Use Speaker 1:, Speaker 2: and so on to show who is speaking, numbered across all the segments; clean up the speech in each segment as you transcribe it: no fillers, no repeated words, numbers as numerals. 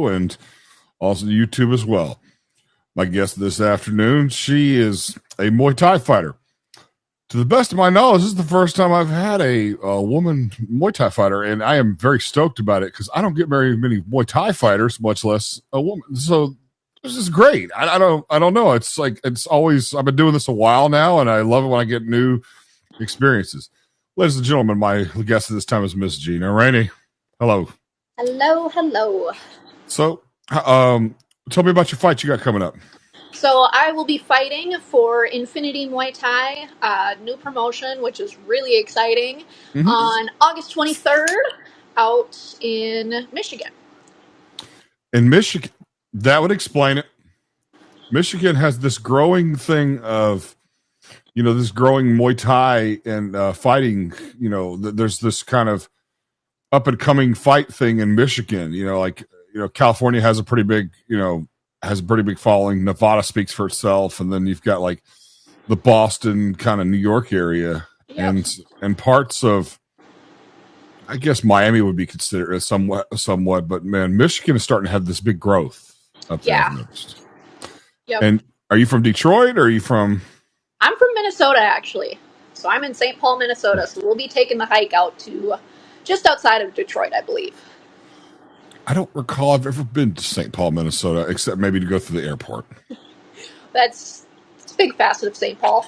Speaker 1: radio and also YouTube as well. My guest this afternoon, she is a Muay Thai fighter. To the best of my knowledge, this is the first time I've had a woman Muay Thai fighter, and I am very stoked about it because I don't get very many Muay Thai fighters, much less a woman. So this is great. I don't know. It's like I've been doing this a while now, and I love it when I get new experiences. Ladies and gentlemen, my guest this time is Miss Gina Ranney. Hello.
Speaker 2: Hello.
Speaker 1: So, tell me about your fight you got coming up.
Speaker 2: So I will be fighting for Infinity Muay Thai, new promotion, which is really exciting, on August 23rd out in Michigan.
Speaker 1: In Michigan, that would explain it. Michigan has this growing thing of, this growing Muay Thai and fighting. There's this kind of up and coming fight thing in Michigan. California has a pretty big, following. Nevada speaks for itself, and then you've got like the Boston kind of New York area, and parts of, I guess Miami would be considered somewhat, but man, Michigan is starting to have this big growth up there.
Speaker 2: Yeah. Yep.
Speaker 1: And are you from Detroit or are you from?
Speaker 2: I'm from Minnesota, actually. So I'm in St. Paul, Minnesota. So we'll be taking the hike out to just outside of Detroit, I believe.
Speaker 1: I don't recall I've ever been to St. Paul, Minnesota, except maybe to go through the airport.
Speaker 2: It's a big facet of St. Paul.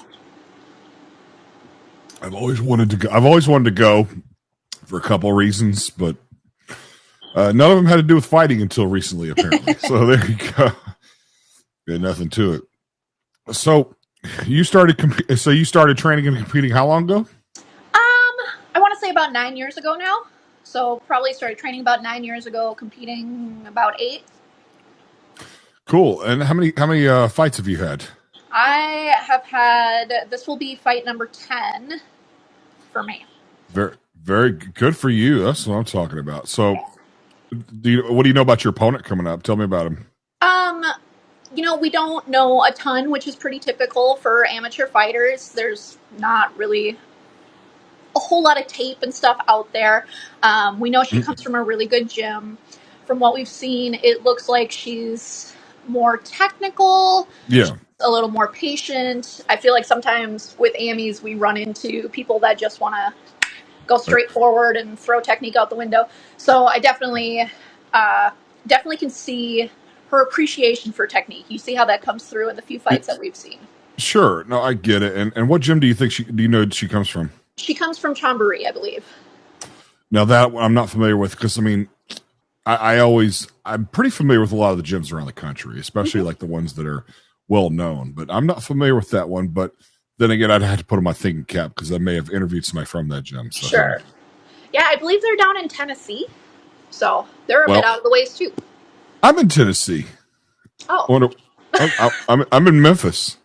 Speaker 1: I've always wanted to go for a couple of reasons, but none of them had to do with fighting until recently, apparently. So there you go. Got nothing to it. So you started training and competing how long ago?
Speaker 2: I want to say about 9 years ago now. So probably started training about 9 years ago, competing about 8.
Speaker 1: Cool. And how many fights have you had?
Speaker 2: I have had, this will be fight number 10 for me.
Speaker 1: Very, very good for you. That's what I'm talking about. So what do you know about your opponent coming up? Tell me about him.
Speaker 2: We don't know a ton, which is pretty typical for amateur fighters. There's not really a whole lot of tape and stuff out there. We know she comes from a really good gym. From what we've seen, it looks like she's more technical.
Speaker 1: Yeah.
Speaker 2: She's a little more patient. I feel like sometimes with AMEs, we run into people that just want to go straight forward and throw technique out the window. So I definitely can see her appreciation for technique. You see how that comes through in the few fights that we've seen.
Speaker 1: Sure. No, I get it. And what gym do you know she comes from?
Speaker 2: She comes from Chambéry, I believe.
Speaker 1: Now that I'm not familiar with, because I'm pretty familiar with a lot of the gyms around the country, especially like the ones that are well known, but I'm not familiar with that one. But then again, I'd have to put on my thinking cap because I may have interviewed somebody from that gym. So.
Speaker 2: Sure. Yeah, I believe they're down in Tennessee. So they're a bit out of the ways too.
Speaker 1: I'm in Tennessee.
Speaker 2: Oh.
Speaker 1: I'm in Memphis.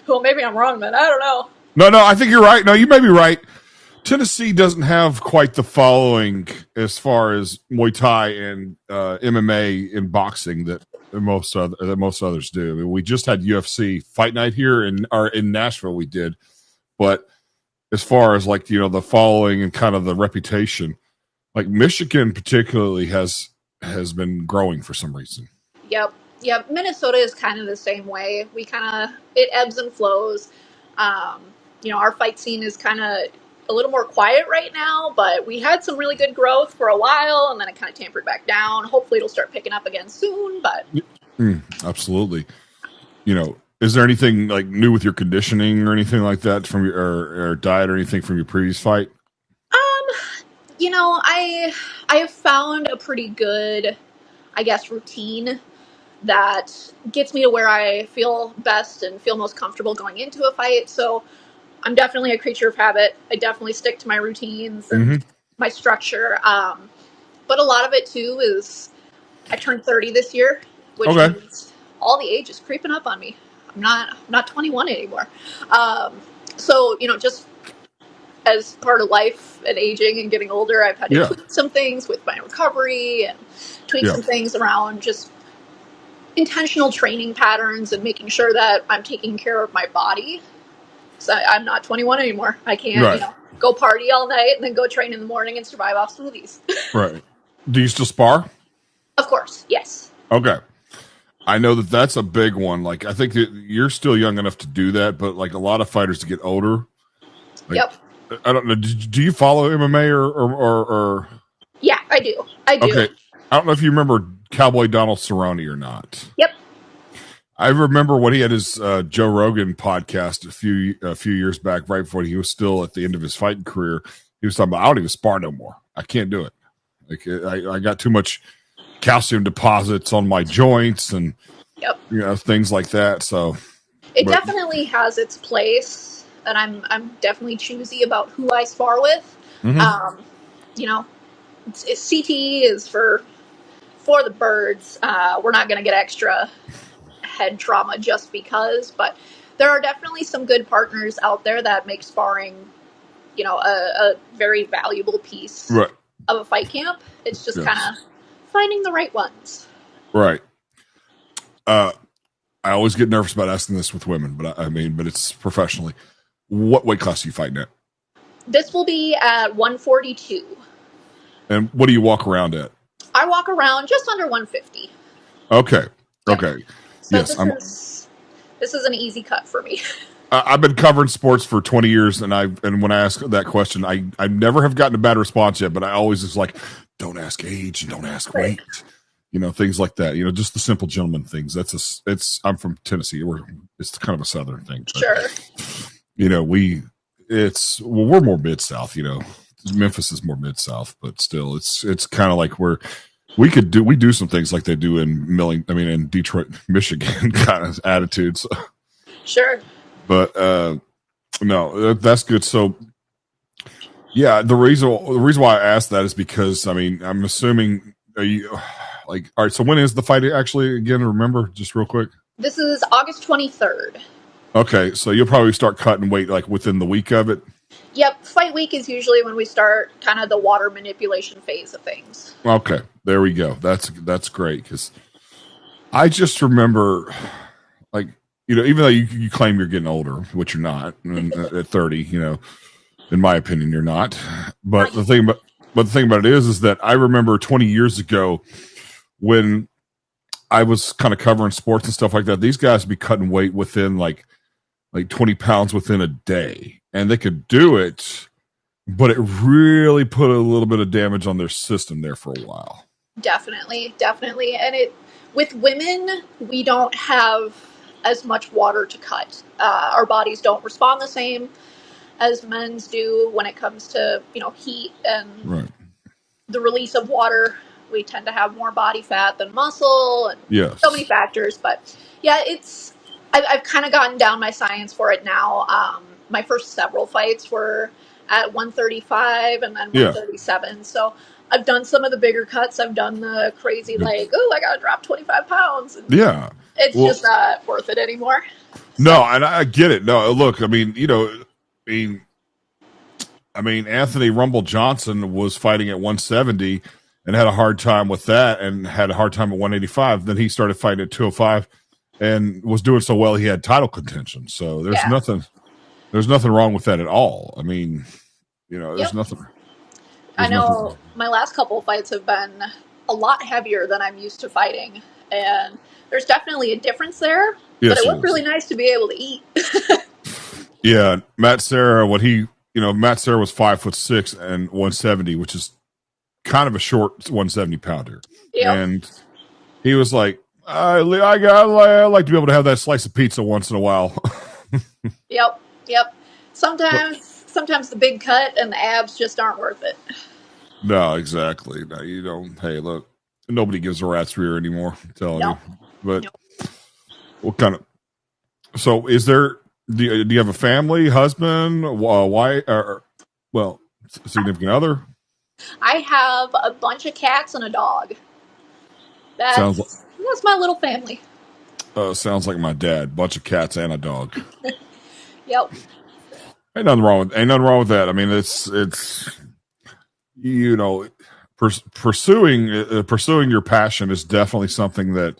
Speaker 2: Well, maybe I'm wrong then. I don't know.
Speaker 1: No, I think you're right. No, you may be right. Tennessee doesn't have quite the following as far as Muay Thai and MMA in boxing that most others do. I mean, we just had UFC fight night here in Nashville. We did, but as far as like the following and kind of the reputation, like Michigan particularly has been growing for some reason.
Speaker 2: Yep. Minnesota is kind of the same way. It ebbs and flows. Our fight scene is kind of a little more quiet right now, but we had some really good growth for a while, and then it kind of tampered back down. Hopefully it'll start picking up again soon, but.
Speaker 1: Absolutely. Is there anything like new with your conditioning or anything like that from your or diet or anything from your previous fight?
Speaker 2: I have found a pretty good, I guess, routine that gets me to where I feel best and feel most comfortable going into a fight. So I'm definitely a creature of habit. I definitely stick to my routines and my structure. But a lot of it too is I turned 30 this year, which means all the age is creeping up on me. I'm not 21 anymore. So, just as part of life and aging and getting older, I've had to tweak some things with my recovery and tweak some things around just intentional training patterns and making sure that I'm taking care of my body. So I'm not 21 anymore. I can't, go party all night and then go train in the morning and survive off smoothies.
Speaker 1: Right. Do you still spar?
Speaker 2: Of course, yes.
Speaker 1: Okay. I know that that's a big one. Like, I think that you're still young enough to do that, but like a lot of fighters to get older, like,
Speaker 2: Yep.
Speaker 1: I don't know. Do you follow MMA or?
Speaker 2: Yeah, I do. I do.
Speaker 1: Okay. I don't know if you remember Cowboy Donald Cerrone or not.
Speaker 2: Yep.
Speaker 1: I remember when he had his Joe Rogan podcast a few years back, right before he was still at the end of his fighting career. He was talking about, I don't even spar no more. I can't do it. Like, I got too much calcium deposits on my joints and
Speaker 2: Yep.
Speaker 1: Things like that. So
Speaker 2: it definitely has its place, and I'm definitely choosy about who I spar with.
Speaker 1: Mm-hmm.
Speaker 2: CT is for the birds. We're not going to get extra head trauma just because, but there are definitely some good partners out there that make sparring, a very valuable piece
Speaker 1: Right.
Speaker 2: of a fight camp. It's just kind of finding the right ones.
Speaker 1: Right. I always get nervous about asking this with women, but but it's professionally. What weight class are you fighting at?
Speaker 2: This will be at 142.
Speaker 1: And what do you walk around at?
Speaker 2: I walk around just under 150.
Speaker 1: Okay.
Speaker 2: Yep.
Speaker 1: Okay.
Speaker 2: So
Speaker 1: Yes,
Speaker 2: this is an easy cut for me.
Speaker 1: I've been covering sports for 20 years, and when I ask that question, I never have gotten a bad response yet, but I always just like, don't ask age and don't ask weight, things like that. Just the simple gentleman things. I'm from Tennessee. It's kind of a Southern thing. But,
Speaker 2: sure.
Speaker 1: We're more Mid-South, Memphis is more Mid-South, but still it's kind of like we do some things like they do in Detroit, Michigan kind of attitudes.
Speaker 2: Sure.
Speaker 1: But no, that's good. So yeah, the reason why I asked that is because I'm assuming you like, all right, so when is the fight actually again? Remember, just real quick.
Speaker 2: This is August 23rd.
Speaker 1: Okay, so you'll probably start cutting weight like within the week of it.
Speaker 2: Yep, fight week is usually when we start kind of the water manipulation phase of things.
Speaker 1: Okay, there we go. That's great because I just remember, like, even though you claim you're getting older, which you're not, at 30, in my opinion, you're not. But the thing about it is that I remember 20 years ago when I was kind of covering sports and stuff like that. These guys would be cutting weight within like 20 pounds within a day, and they could do it, but it really put a little bit of damage on their system there for a while.
Speaker 2: Definitely. And with women, we don't have as much water to cut. Our bodies don't respond the same as men's do when it comes to, heat and the release of water. We tend to have more body fat than muscle and so many factors. But yeah, I've kind of gotten down my science for it now. My first several fights were at 135 and then 137. So I've done some of the bigger cuts. I've done the crazy, I got to drop 25 pounds. And it's just not worth it anymore.
Speaker 1: No, and I get it. No, look, Anthony Rumble Johnson was fighting at 170 and had a hard time with that and had a hard time at 185. Then he started fighting at 205 and was doing so well he had title contention. So there's nothing wrong with that at all. There's nothing.
Speaker 2: I know my last couple of fights have been a lot heavier than I'm used to fighting, and there's definitely a difference there. But it was really nice to be able to eat.
Speaker 1: Yeah, Matt Serra, Matt Serra was 5'6" and 170, which is kind of a short 170 pounder. Yep. And he was like, I like to be able to have that slice of pizza once in a while.
Speaker 2: Yep. Sometimes the big cut and the abs just aren't worth it.
Speaker 1: No, exactly. No, you don't. Hey, look, nobody gives a rat's rear anymore. I'm telling you. But what kind of? So, is there? Do you have a family, husband, wife, or significant other?
Speaker 2: I have a bunch of cats and a dog. That's my little family.
Speaker 1: Sounds like my dad. Bunch of cats and a dog.
Speaker 2: Yep.
Speaker 1: Ain't nothing wrong with that. It's pursuing your passion is definitely something that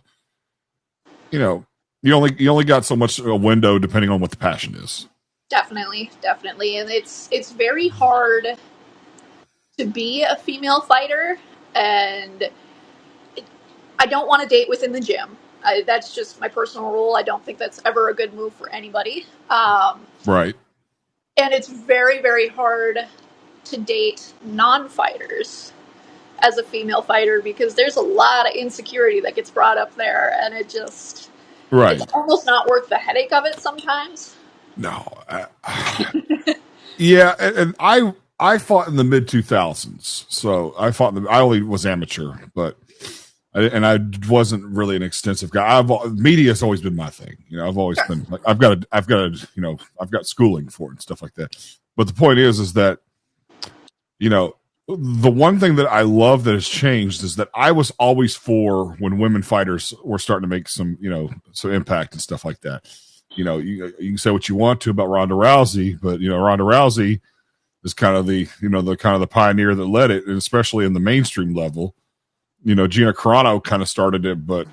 Speaker 1: you only got so much a window depending on what the passion is.
Speaker 2: Definitely, and it's very hard to be a female fighter, and I don't want to date within the gym. That's just my personal rule. I don't think that's ever a good move for anybody.
Speaker 1: Right.
Speaker 2: And it's very, very hard to date non-fighters as a female fighter because there's a lot of insecurity that gets brought up there, and it's
Speaker 1: Right.
Speaker 2: almost not worth the headache of it sometimes.
Speaker 1: No. Yeah, and I fought in the mid 2000s, so I only was amateur, but I wasn't really an extensive guy. Media has always been my thing. I've always been like I've got schooling for it and stuff like that. But the point is that the one thing that I love that has changed is that I was always for when women fighters were starting to make some impact and stuff like that. You can say what you want to about Ronda Rousey, but Ronda Rousey is kind of the pioneer that led it, and especially in the mainstream level. Gina Carano kind of started it, but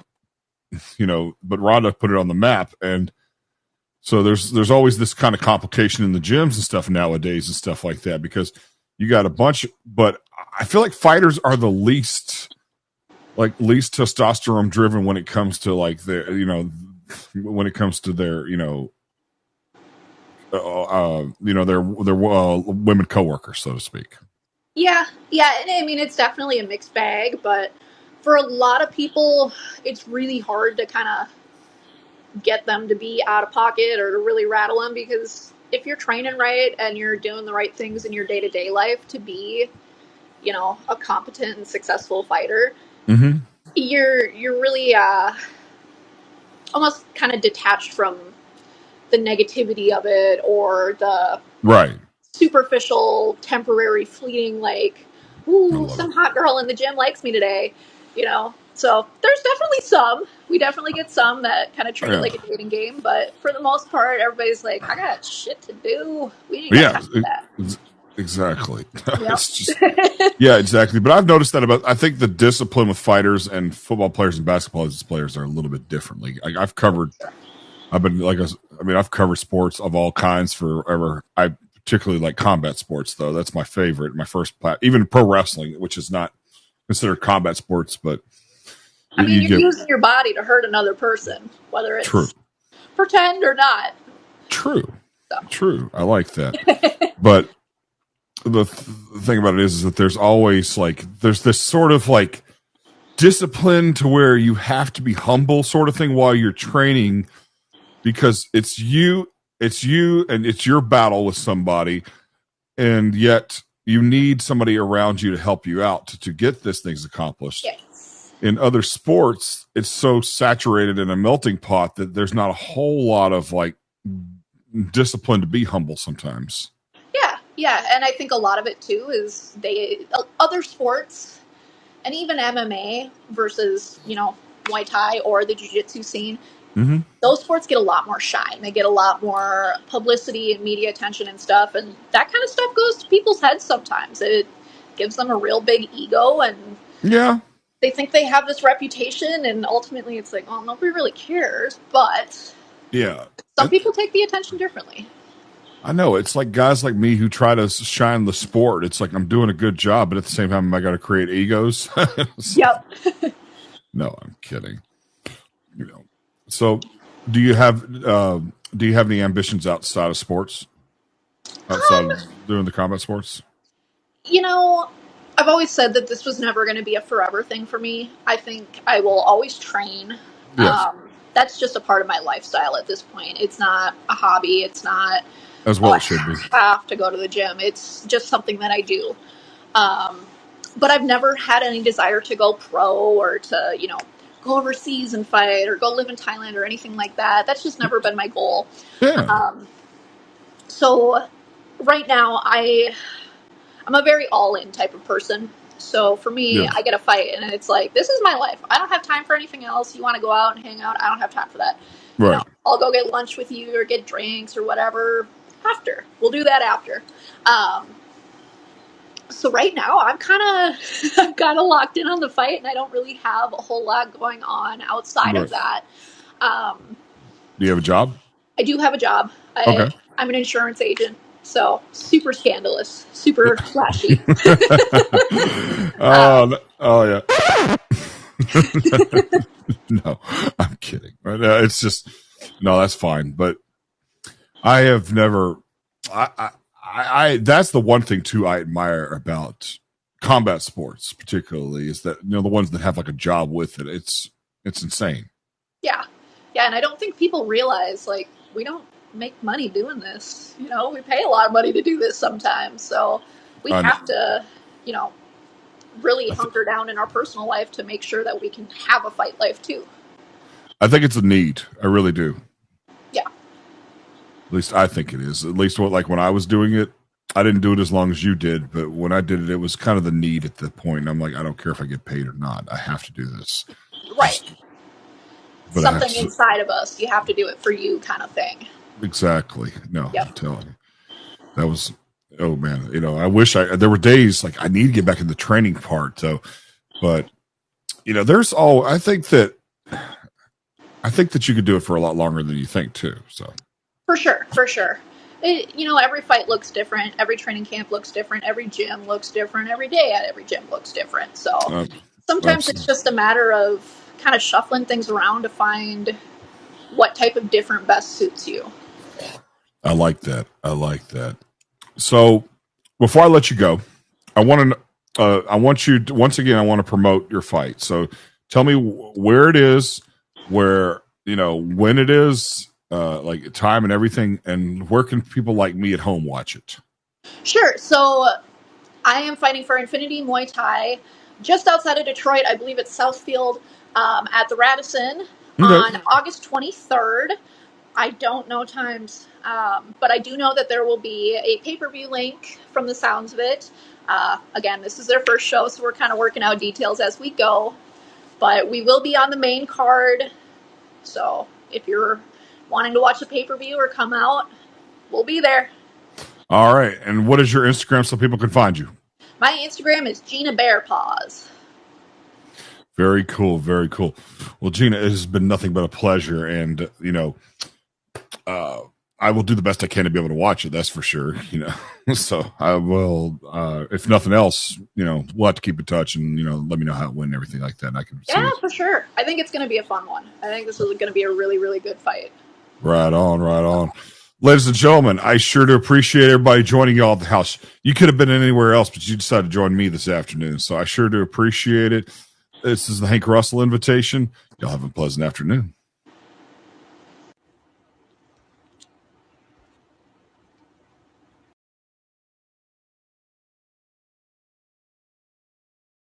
Speaker 1: Ronda put it on the map, and so there's always this kind of complication in the gyms and stuff nowadays and stuff like that because you got a bunch, but I feel like fighters are the least testosterone driven when it comes to like their when it comes to their their women coworkers, so to speak.
Speaker 2: Yeah. I mean, it's definitely a mixed bag, but for a lot of people, it's really hard to kind of get them to be out of pocket or to really rattle them because if you're training right and you're doing the right things in your day-to-day life to be, a competent and successful fighter,
Speaker 1: mm-hmm.
Speaker 2: you're really almost kind of detached from the negativity of it or the
Speaker 1: right
Speaker 2: superficial, temporary, fleeting, like, ooh, some hot girl in the gym likes me today, So there's definitely some. We definitely get some that kind of treat it like a dating game, but for the most part, everybody's like, I got shit to do. We need to do that.
Speaker 1: Exactly. It's just, yeah, exactly. But I've noticed that I think the discipline with fighters and football players and basketball players are a little bit different. Like I've covered sports of all kinds forever. I particularly like combat sports, though. That's my favorite. My first, even pro wrestling, which is not considered combat sports, but
Speaker 2: I mean, you're using your body to hurt another person, whether it's true, pretend or not.
Speaker 1: True. So. True. I like that. But the thing about it is that there's always there's this sort of discipline to where you have to be humble sort of thing while you're training because it's you and it's your battle with somebody, and yet you need somebody around you to help you out to get this things accomplished.
Speaker 2: Yes.
Speaker 1: In other sports, it's so saturated in a melting pot that there's not a whole lot of discipline to be humble sometimes.
Speaker 2: Yeah, and I think a lot of it too is other sports and even MMA versus Muay Thai or the jiu-jitsu scene.
Speaker 1: Mm-hmm.
Speaker 2: Those sports get a lot more shine. They get a lot more publicity and media attention and stuff, and that kind of stuff goes to people's heads sometimes. It gives them a real big ego, and they think they have this reputation, and ultimately it's like, well, nobody really cares, but some people take the attention differently.
Speaker 1: I know. It's like guys like me who try to shine the sport. It's like I'm doing a good job, but at the same time, I got to create egos.
Speaker 2: Yep.
Speaker 1: No, I'm kidding. So, do you have any ambitions outside of sports? Outside of doing the combat sports?
Speaker 2: I've always said that this was never going to be a forever thing for me. I think I will always train.
Speaker 1: Yes.
Speaker 2: That's just a part of my lifestyle at this point. It's not a hobby. It's not
Speaker 1: as well it should be.
Speaker 2: I have to go to the gym. It's just something that I do. But I've never had any desire to go pro or to, go overseas and fight or go live in Thailand or anything like that. That's just never been my goal.
Speaker 1: Yeah.
Speaker 2: So right now I'm a very all-in type of person. So for me, I get a fight and it's like, this is my life. I don't have time for anything else. You want to go out and hang out? I don't have time for that.
Speaker 1: Right.
Speaker 2: I'll go get lunch with you or get drinks or whatever after. We'll do that after. So right now I'm kind of locked in on the fight and I don't really have a whole lot going on outside of that.
Speaker 1: Do you have a job?
Speaker 2: I do have a job.
Speaker 1: Okay.
Speaker 2: I'm an insurance agent. So super scandalous, super flashy.
Speaker 1: Oh yeah. No, I'm kidding. Right? It's just no, that's fine. But I have never. I that's the one thing too I admire about combat sports, particularly, is that the ones that have like a job with it. It's insane.
Speaker 2: Yeah, and I don't think people realize like we don't make money doing this. We pay a lot of money to do this sometimes, so we have to, really hunker down in our personal life to make sure that we can have a fight life too.
Speaker 1: I think it's a need. I really do.
Speaker 2: Yeah.
Speaker 1: At least I think it is. At least when I was doing it, I didn't do it as long as you did, but when I did it, it was kind of the need at the point. And I'm like, I don't care if I get paid or not. I have to do this.
Speaker 2: Right.
Speaker 1: But
Speaker 2: something inside of us, you have to do it for you kind of thing.
Speaker 1: Exactly. No,
Speaker 2: yep.
Speaker 1: I'm telling you. That was, oh man, I wish there were days like I need to get back in the training part though. But, I think that you could do it for a lot longer than you think too. So.
Speaker 2: For sure. Every fight looks different. Every training camp looks different. Every gym looks different. Every day at every gym looks different. So sometimes it's just a matter of kind of shuffling things around to find what type of different best suits you.
Speaker 1: I like that. So before I let you go, I want you to, once again, I want to promote your fight. So tell me where it is, when it is, like time and everything, and where can people like me at home watch it? Sure.
Speaker 2: So I am fighting for Infinity Muay Thai just outside of Detroit. I believe it's Southfield at the Radisson on August 23rd. I don't know times, but I do know that there will be a pay-per-view link from the sounds of it. Again, this is their first show, so we're kind of working out details as we go. But we will be on the main card. So if you're wanting to watch the pay-per-view or come out, we'll be there.
Speaker 1: All right. And what is your Instagram so people can find you?
Speaker 2: My Instagram is Gina Bear Paws.
Speaker 1: Very cool. Very cool. Well, Gina, it has been nothing but a pleasure. And, I will do the best I can to be able to watch it. That's for sure. So I will, if nothing else, we'll have to keep in touch and, let me know how it went and everything like that. And I can
Speaker 2: see for sure. I think it's going to be a fun one. I think this is going to be a really, really good fight.
Speaker 1: Right on. Ladies and gentlemen, I sure do appreciate everybody joining y'all at the house. You could have been anywhere else, but you decided to join me this afternoon. So I sure do appreciate it. This is the Hank Russell invitation. Y'all have a pleasant afternoon.